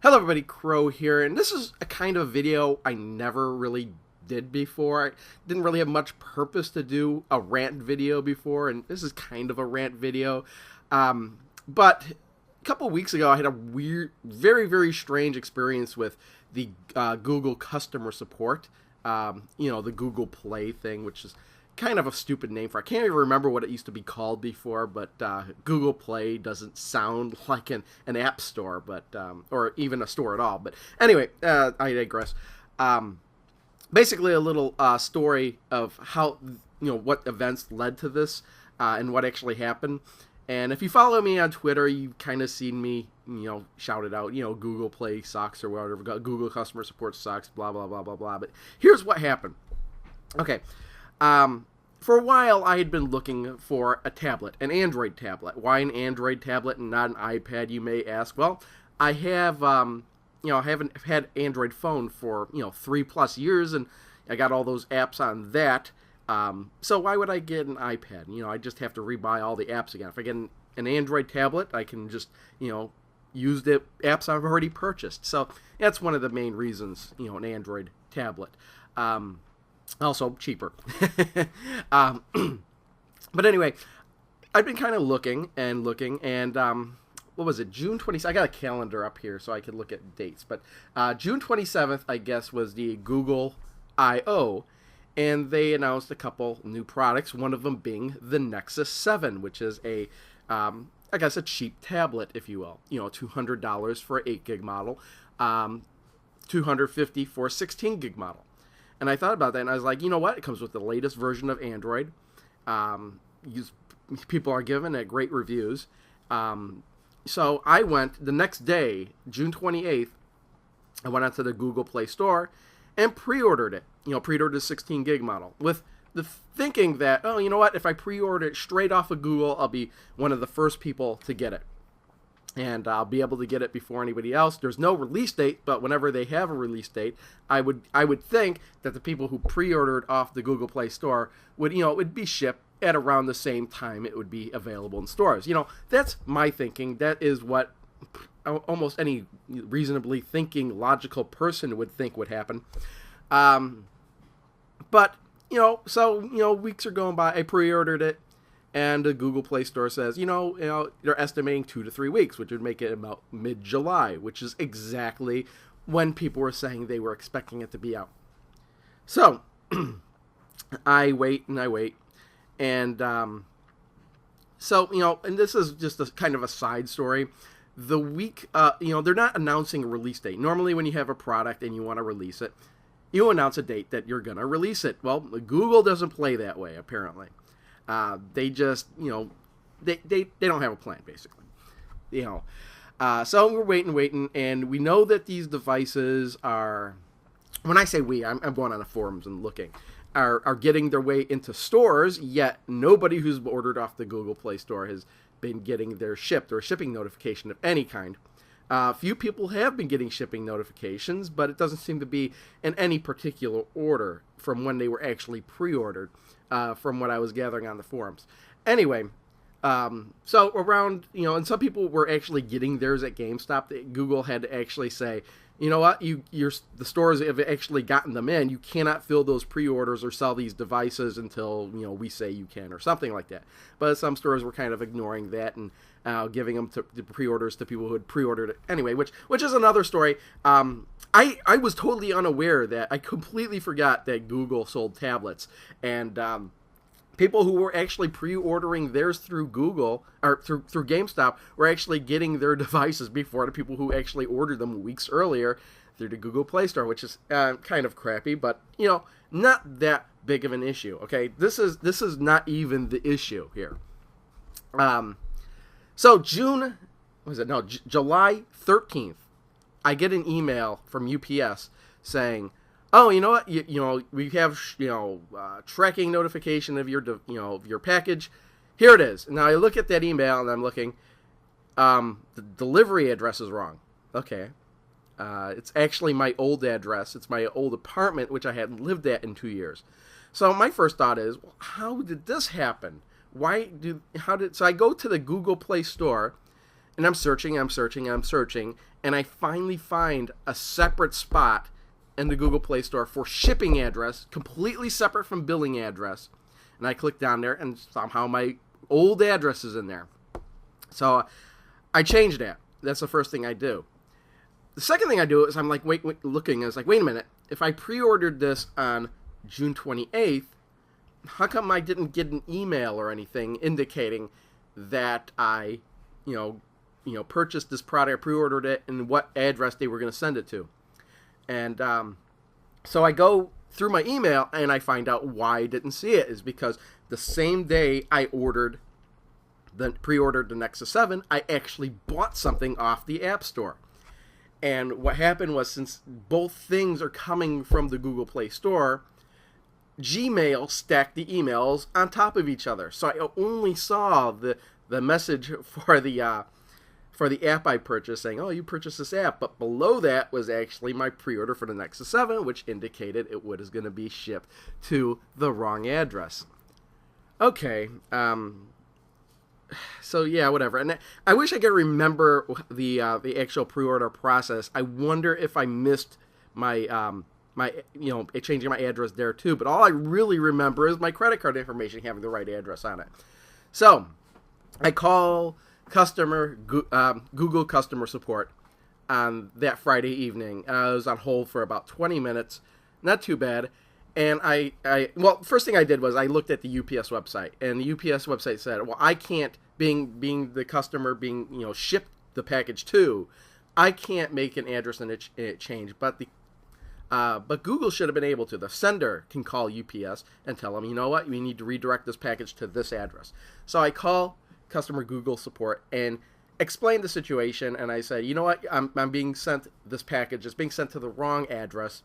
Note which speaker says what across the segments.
Speaker 1: Hello everybody, Crow here, and this is a kind of video I never really did before. I didn't really have much purpose to do a rant video before, and this is kind of a rant video. But a couple weeks ago I had a weird, very strange experience with the Google customer support. The Google Play thing, which is kind of a stupid name for it. I can't even remember what it used to be called before, but Google Play doesn't sound like an app store, but or even a store at all. But anyway, I digress. Basically, a little story of how, what events led to this and what actually happened. And if you follow me on Twitter, you've kind of seen me, shout it out, Google Play sucks or whatever, Google customer support sucks, blah, blah, blah, blah, blah. But here's what happened. Okay. For a while, I had been looking for a tablet, an Android tablet. Why an Android tablet and not an iPad, you may ask? Well, I have, I haven't had Android phone for, 3+ years, and I got all those apps on that. So why would I get an iPad? I just have to rebuy all the apps again. If I get an Android tablet, I can just, use the apps I've already purchased. So that's one of the main reasons, an Android tablet. Also cheaper. But anyway, I've been kind of looking, and what was it, June 27th? I got a calendar up here so I could look at dates. But June 27th, I guess, was the Google I.O., and they announced a couple new products, one of them being the Nexus 7, which is a cheap tablet, if you will. $200 for an 8 gig model, $250 for a 16 gig model. And I thought about that, and I was like, you know what? It comes with the latest version of Android. People are giving it great reviews. So I went the next day, June 28th, I went out to the Google Play Store and pre-ordered it. Pre-ordered the 16 gig model with the thinking that, oh, you know what? If I pre-order it straight off of Google, I'll be one of the first people to get it. And I'll be able to get it before anybody else. There's no release date, but whenever they have a release date, I would think that the people who pre-ordered off the Google Play Store would, it would be shipped at around the same time it would be available in stores. That's my thinking. That is what almost any reasonably thinking, logical person would think would happen. But weeks are going by. I pre-ordered it. And the Google Play Store says, they're estimating 2 to 3 weeks, which would make it about mid-July, which is exactly when people were saying they were expecting it to be out. So, I wait. And and this is just a kind of a side story. The week, they're not announcing a release date. Normally when you have a product and you want to release it, you announce a date that you're going to release it. Well, Google doesn't play that way, apparently. They just, they don't have a plan, basically. So we're waiting, and we know that these devices are, when I say we, I'm going on the forums and looking, are getting their way into stores, yet nobody who's ordered off the Google Play Store has been getting their shipped or shipping notification of any kind. Few people have been getting shipping notifications, but it doesn't seem to be in any particular order from when they were actually pre-ordered, from what I was gathering on the forums. Anyway, so around, and some people were actually getting theirs at GameStop. Google had to actually say, you know what, the stores have actually gotten them in. You cannot fill those pre-orders or sell these devices until, we say you can, or something like that. But some stores were kind of ignoring that and giving them to the pre-orders to people who had pre-ordered it anyway, which is another story. I was totally unaware that I completely forgot that Google sold tablets, and people who were actually pre-ordering theirs through Google or through GameStop were actually getting their devices before the people who actually ordered them weeks earlier through the Google Play Store, which is kind of crappy, but not that big of an issue. Okay, this is not even the issue here. So July 13th, I get an email from UPS saying, oh, you know what? We have tracking notification of your package. Here it is. Now I look at that email and I'm looking. The delivery address is wrong. Okay, it's actually my old address. It's my old apartment, which I hadn't lived at in 2 years. So my first thought is, well, how did this happen? So I go to the Google Play Store, And I'm searching, and I finally find a separate spot in the Google Play Store for shipping address, completely separate from billing address. And I click down there, and somehow my old address is in there. So I change that. That's the first thing I do. The second thing I do is I'm like, looking, and it's like, wait a minute. If I pre-ordered this on June 28th, how come I didn't get an email or anything indicating that I, purchased this product, pre-ordered it, and what address they were going to send it to? And so I go through my email, and I find out why I didn't see it is because the same day I pre-ordered the Nexus 7, I actually bought something off the App Store. And what happened was, since both things are coming from the Google Play Store, Gmail stacked the emails on top of each other. So I only saw the message for the app I purchased saying, oh, you purchased this app. But below that was actually my pre-order for the Nexus 7, which indicated it was going to be shipped to the wrong address. Okay, so yeah, whatever. And I wish I could remember the actual pre-order process. I wonder if I missed my changing my address there too. But all I really remember is my credit card information having the right address on it. So I call Google customer support on that Friday evening. I was on hold for about 20 minutes, not too bad. And first thing I did was I looked at the UPS website, and the UPS website said, well, I can't, being the customer shipped the package to, I can't make an address and it change, but Google should have been able to. The sender can call UPS and tell them, you know what, we need to redirect this package to this address. So I call customer Google support and explain the situation, and I said, you know what, I'm being sent this package. It's being sent to the wrong address.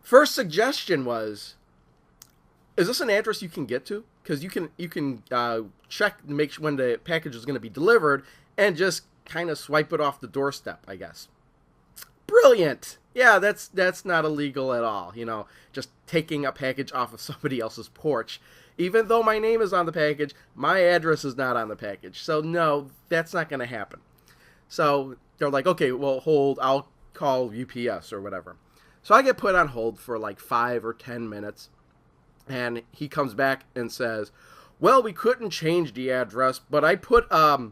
Speaker 1: First suggestion was, is this an address you can get to? Because you can check to make sure when the package is going to be delivered and just kind of swipe it off the doorstep, I guess. Brilliant. Yeah, that's not illegal at all. Just taking a package off of somebody else's porch. Even though my name is on the package, my address is not on the package. So no, that's not going to happen. So they're like, okay, well, hold, I'll call UPS or whatever. So I get put on hold for like 5 or 10 minutes, and he comes back and says, well, we couldn't change the address, but I put a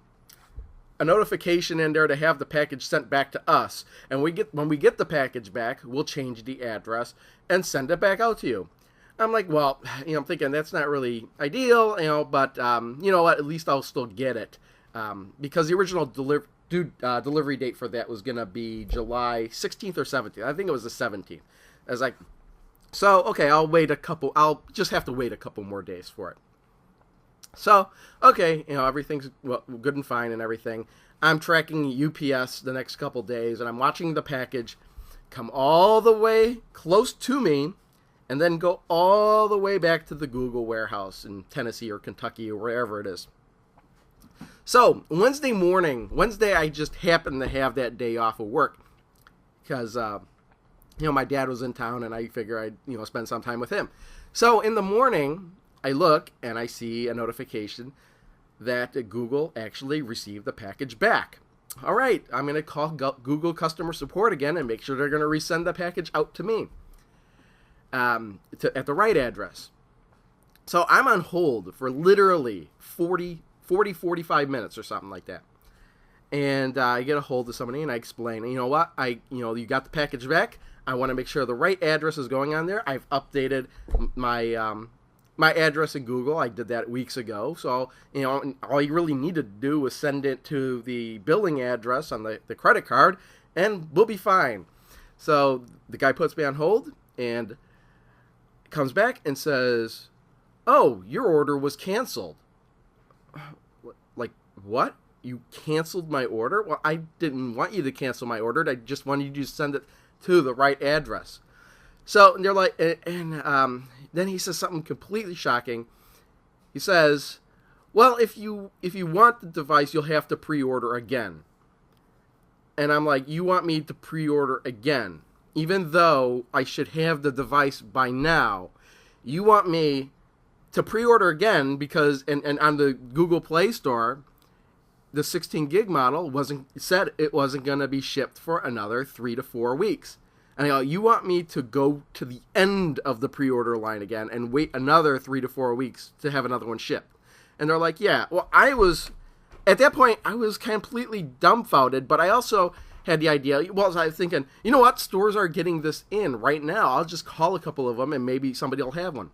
Speaker 1: notification in there to have the package sent back to us, and when we get the package back, we'll change the address and send it back out to you. I'm like, well, I'm thinking that's not really ideal, but you know what, at least I'll still get it, because the original delivery date for that was going to be July 16th or 17th. I think it was the 17th. I was like, so, okay, I'll just have to wait a couple more days for it. So, okay, everything's good and fine and everything. I'm tracking UPS the next couple days, and I'm watching the package come all the way close to me and then go all the way back to the Google warehouse in Tennessee or Kentucky or wherever it is. So, Wednesday I just happened to have that day off of work because, my dad was in town and I figure I'd, spend some time with him. So, in the morning, I look and I see a notification that Google actually received the package back. All right, I'm going to call Google customer support again and make sure they're going to resend the package out to me at the right address. So, I'm on hold for literally 45 minutes or something like that. And I get a hold of somebody and I explain, you know what, you got the package back. I want to make sure the right address is going on there. I've updated my address in Google. I did that weeks ago. So, all you really need to do was send it to the billing address on the credit card and we'll be fine. So the guy puts me on hold and comes back and says, oh, your order was canceled. Like, what? You canceled my order? Well, I didn't want you to cancel my order. I just wanted you to send it to the right address. So they're like, and then he says something completely shocking. He says, well, if you want the device, you'll have to pre-order again. And I'm like, you want me to pre-order again? Even though I should have the device by now, you want me to pre-order again because, and on the Google Play Store, the 16 gig model said it wasn't going to be shipped for another 3 to 4 weeks. And I go, you want me to go to the end of the pre-order line again and wait another 3 to 4 weeks to have another one shipped? And they're like, yeah. Well, at that point, I was completely dumbfounded, but I also had the idea, well, I was thinking, you know what, stores are getting this in right now. I'll just call a couple of them and maybe somebody will have one.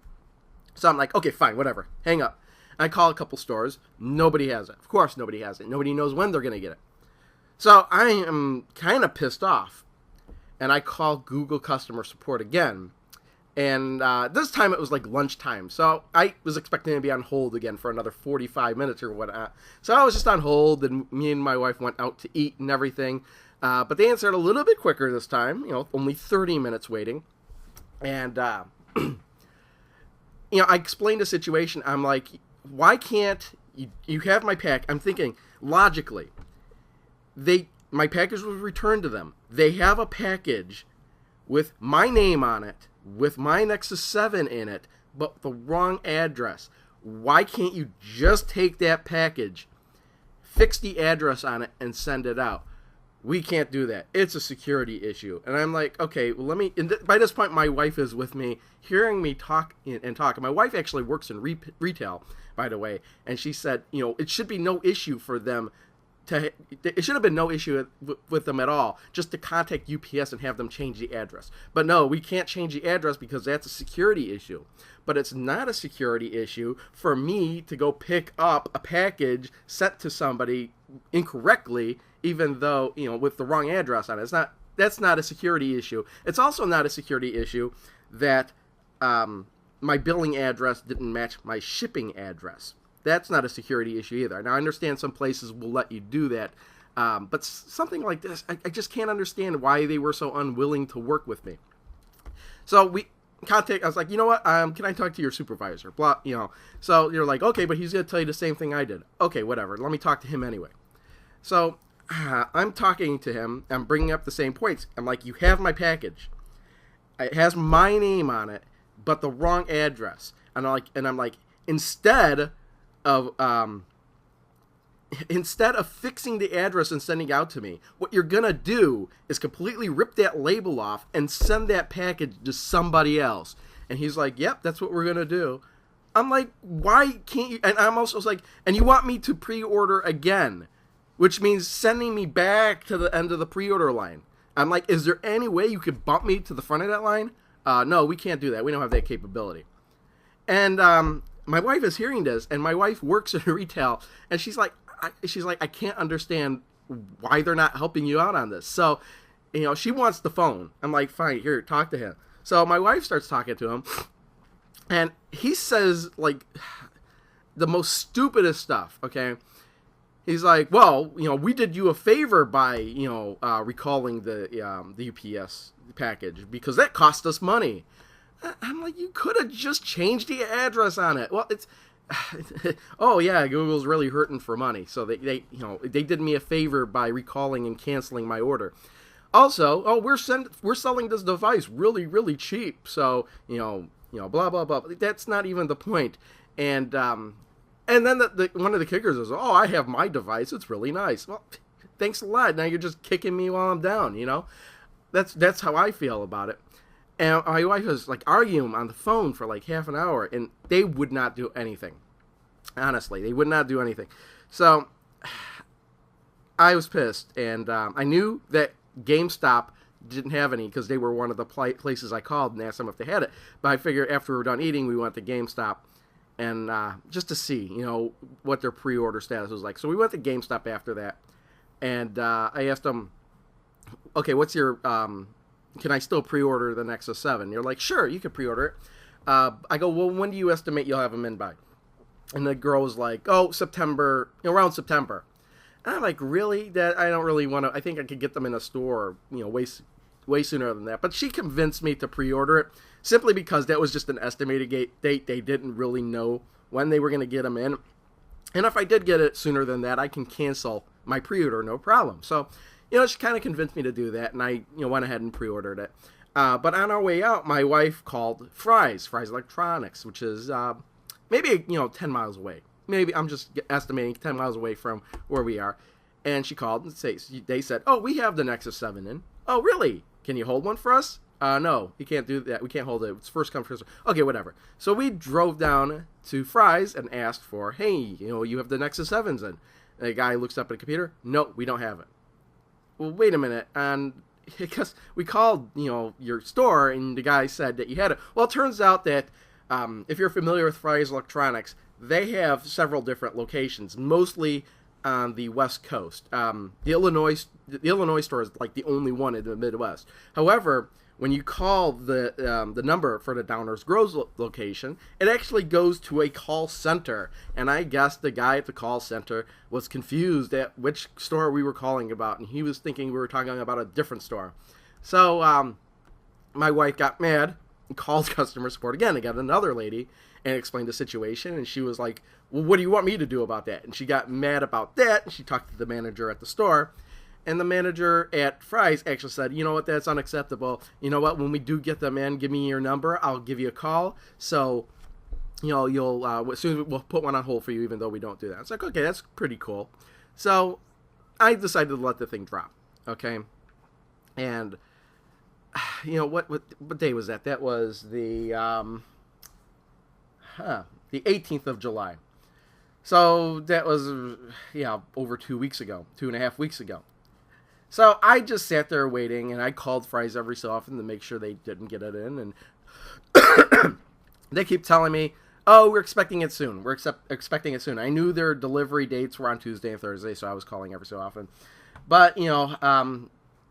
Speaker 1: So I'm like, okay, fine, whatever, hang up. I call a couple stores, nobody has it. Of course nobody has it. Nobody knows when they're going to get it. So I am kind of pissed off, and I call Google customer support again. And this time it was like lunchtime, so I was expecting to be on hold again for another 45 minutes or whatnot. So I was just on hold, and me and my wife went out to eat and everything. But they answered a little bit quicker this time, only 30 minutes waiting. And, I explained the situation. I'm like, why can't you have my pack? I'm thinking, logically, my package was returned to them. They have a package with my name on it, with my Nexus 7 in it, but the wrong address. Why can't you just take that package, fix the address on it, and send it out? We can't do that. It's a security issue. And I'm like, okay, well, let me... by this point, my wife is with me, hearing me talk. And my wife actually works in retail, by the way, and she said, it should be no issue for them it should have been no issue with them at all, just to contact UPS and have them change the address. But no, we can't change the address because that's a security issue. But it's not a security issue for me to go pick up a package sent to somebody incorrectly, even though, with the wrong address on it. That's not a security issue. It's also not a security issue that my billing address didn't match my shipping address. That's not a security issue either. Now, I understand some places will let you do that, but something like this, I just can't understand why they were so unwilling to work with me. So I was like, you know what, can I talk to your supervisor? Blah, So you're like, okay, but he's going to tell you the same thing I did. Okay, whatever, let me talk to him anyway. So I'm talking to him, I'm bringing up the same points. I'm like, you have my package. It has my name on it, but the wrong address. And I'm like, instead of fixing the address and sending it out to me, what you're gonna do is completely rip that label off and send that package to somebody else. And he's like, yep, that's what we're gonna do. I'm like, why can't you? And I'm also like, and you want me to pre-order again, which means sending me back to the end of the pre-order line. I'm like, is there any way you could bump me to the front of that line? No, we can't do that. We don't have that capability. And my wife is hearing this, and my wife works in retail, and she's like, I can't understand why they're not helping you out on this. So, she wants the phone. I'm like, fine, here, talk to him. So my wife starts talking to him, and he says, like, the most stupidest stuff, okay? He's like, well, we did you a favor by, recalling the UPS package because that cost us money. I'm like, you could have just changed the address on it. Well, it's, oh yeah, Google's really hurting for money, so they did me a favor by recalling and canceling my order. Also, we're selling this device really, really cheap, so blah blah blah. That's not even the point. And then one of the kickers is, I have my device. It's really nice. Well, thanks a lot. Now you're just kicking me while I'm down. That's how I feel about it. And my wife was like arguing on the phone for like half an hour, and they would not do anything. Honestly, they would not do anything. So I was pissed, and I knew that GameStop didn't have any because they were one of the places I called and asked them if they had it. But I figured after we were done eating, we went to GameStop and just to see, what their pre-order status was like. So we went to GameStop after that, and I asked them, okay, what's your can I still pre-order the Nexus 7? You're like, sure, you can pre-order it. I go, well, when do you estimate you'll have them in by? And the girl was like, September, around September. And I'm like, really? That I don't really want to. I think I could get them in a store, way sooner than that. But she convinced me to pre-order it simply because that was just an estimated date. They didn't really know when they were going to get them in. And if I did get it sooner than that, I can cancel my pre-order, no problem. So, she kind of convinced me to do that, and I, went ahead and pre-ordered it. But on our way out, my wife called Fry's Electronics, which is maybe 10 miles away. maybe I'm just estimating 10 miles away from where we are. And she called and they said, oh, we have the Nexus 7 in. Oh, really? Can you hold one for us? No, you can't do that. We can't hold it. It's first come, first serve. Okay, whatever. So we drove down to Fry's and asked for, hey, you have the Nexus 7s in. And the guy looks up at the computer. No, we don't have it. Well, wait a minute. And because we called, your store, and the guy said that you had it. Well, it turns out that if you're familiar with Fry's Electronics, they have several different locations, mostly on the West Coast. The Illinois store is like the only one in the Midwest. However, when you call the number for the Downers Grove location, it actually goes to a call center. And I guess the guy at the call center was confused at which store we were calling about, and he was thinking we were talking about a different store. So my wife got mad and called customer support again. They got another lady and explained the situation, and she was like, well, what do you want me to do about that? And she got mad about that, and she talked to the manager at the store. And the manager at Fry's actually said, you know what, that's unacceptable. You know what, when we do get them in, give me your number. I'll give you a call. So, you'll, as soon as we'll put one on hold for you, even though we don't do that. It's like, okay, that's pretty cool. So, I decided to let the thing drop, okay? And, what day was that? That was the 18th of July. So, that was, over 2 weeks ago, 2.5 weeks ago. So I just sat there waiting, and I called Fry's every so often to make sure they didn't get it in. And they keep telling me, oh, we're expecting it soon. We're expecting it soon. I knew their delivery dates were on Tuesday and Thursday, so I was calling every so often. But, in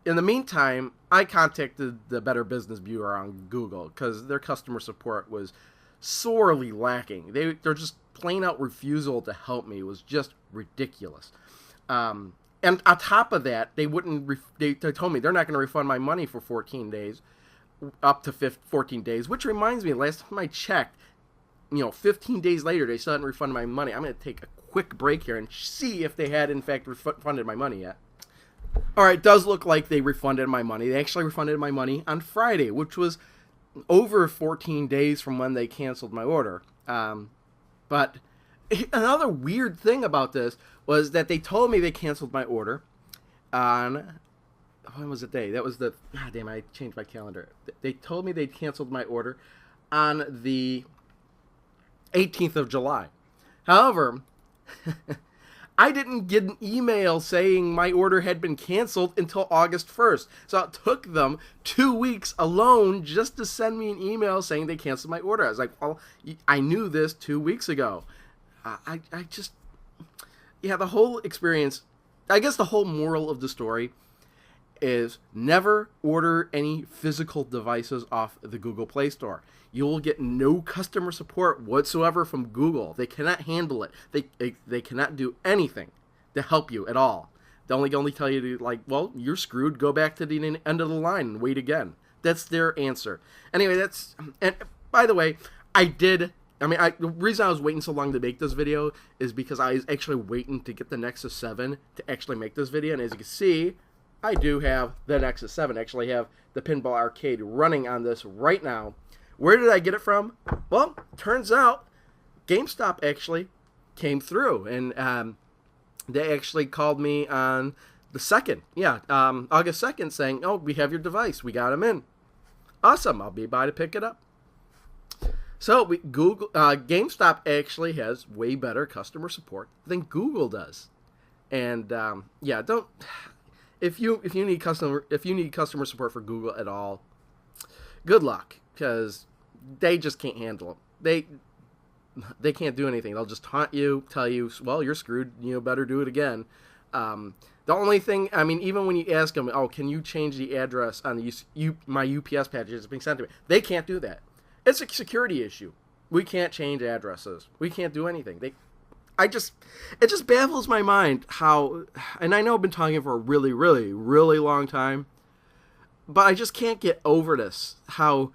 Speaker 1: the meantime, I contacted the Better Business Bureau on Google because their customer support was sorely lacking. They're just plain out refusal to help me was just ridiculous. And on top of that, they told me they're not going to refund my money for 14 days, up to 14 days, which reminds me, last time I checked, 15 days later, they still hadn't refunded my money. I'm going to take a quick break here and see if they had, in fact, refunded my money yet. All right, it does look like they refunded my money. They actually refunded my money on Friday, which was over 14 days from when they canceled my order. But another weird thing about this was that they told me they canceled my order on, when was the day? That was I changed my calendar. They told me they canceled my order on the 18th of July. However, I didn't get an email saying my order had been canceled until August 1st. So it took them 2 weeks alone just to send me an email saying they canceled my order. I was like, well, I knew this 2 weeks ago. The whole experience, I guess the whole moral of the story is never order any physical devices off the Google Play Store. You will get no customer support whatsoever from Google. They cannot handle it. They cannot do anything to help you at all. They only tell you to, well, you're screwed. Go back to the end of the line and wait again. That's their answer. Anyway, and by the way, the reason I was waiting so long to make this video is because I was actually waiting to get the Nexus 7 to actually make this video. And as you can see, I do have the Nexus 7. I actually have the Pinball Arcade running on this right now. Where did I get it from? Well, turns out GameStop actually came through. And they actually called me on the 2nd. August 2nd saying, oh, we have your device. We got them in. Awesome. I'll be by to pick it up. So GameStop actually has way better customer support than Google does, and if you need customer support for Google at all, good luck, because they just can't handle it. They can't do anything. They'll just taunt you, tell you, well, you're screwed. Better do it again. The only thing, even when you ask them, oh, can you change the address on my UPS package that's being sent to me? They can't do that. It's a security issue. We can't change addresses. We can't do anything. It just baffles my mind how, and I know I've been talking for a really, really, really long time, but I just can't get over this, how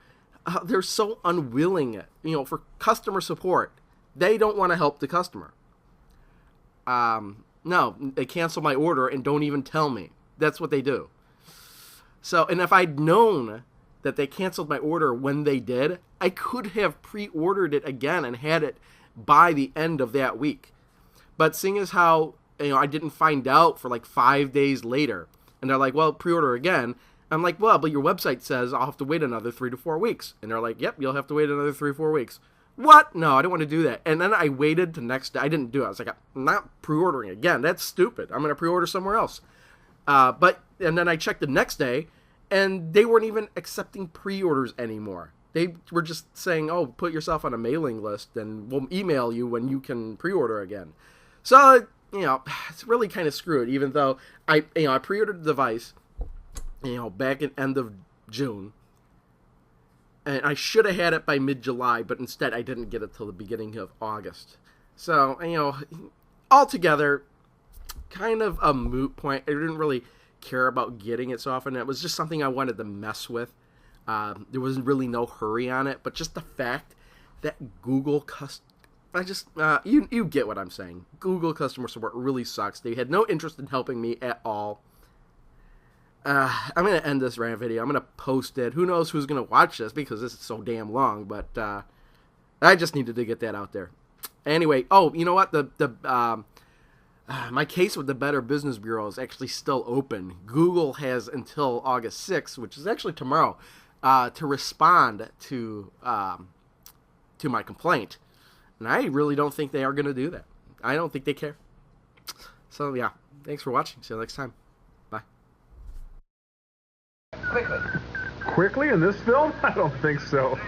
Speaker 1: they're so unwilling, for customer support. They don't want to help the customer. No, they cancel my order and don't even tell me. That's what they do. So, and if I'd known that they canceled my order when they did, I could have pre-ordered it again and had it by the end of that week. But seeing as how, I didn't find out for like 5 days later, and they're like, well, pre-order again. I'm like, well, but your website says I'll have to wait another 3 to 4 weeks. And they're like, yep, you'll have to wait another 3 or 4 weeks. What? No, I don't want to do that. And then I waited the next day. I didn't do it. I was like, I'm not pre-ordering again. That's stupid. I'm going to pre-order somewhere else. And then I checked the next day, and they weren't even accepting pre-orders anymore. They were just saying, oh, put yourself on a mailing list, and we'll email you when you can pre-order again. So, it's really kind of screwed, even though I pre-ordered the device, back in end of June. And I should have had it by mid-July, but instead I didn't get it till the beginning of August. So, altogether, kind of a moot point. I didn't really care about getting it so often. It was just something I wanted to mess with. There was really no hurry on it, but just the fact that Google you get what I'm saying. Google customer support really sucks. They had no interest in helping me at all. I'm going to end this rant video. I'm going to post it. Who knows who's going to watch this because this is so damn long, but I just needed to get that out there. Anyway, you know what? My case with the Better Business Bureau is actually still open. Google has until August 6th, which is actually tomorrow, to respond to my complaint. And I really don't think they are going to do that. I don't think they care. So, yeah. Thanks for watching. See you next time.
Speaker 2: Quickly in this film? I don't think so.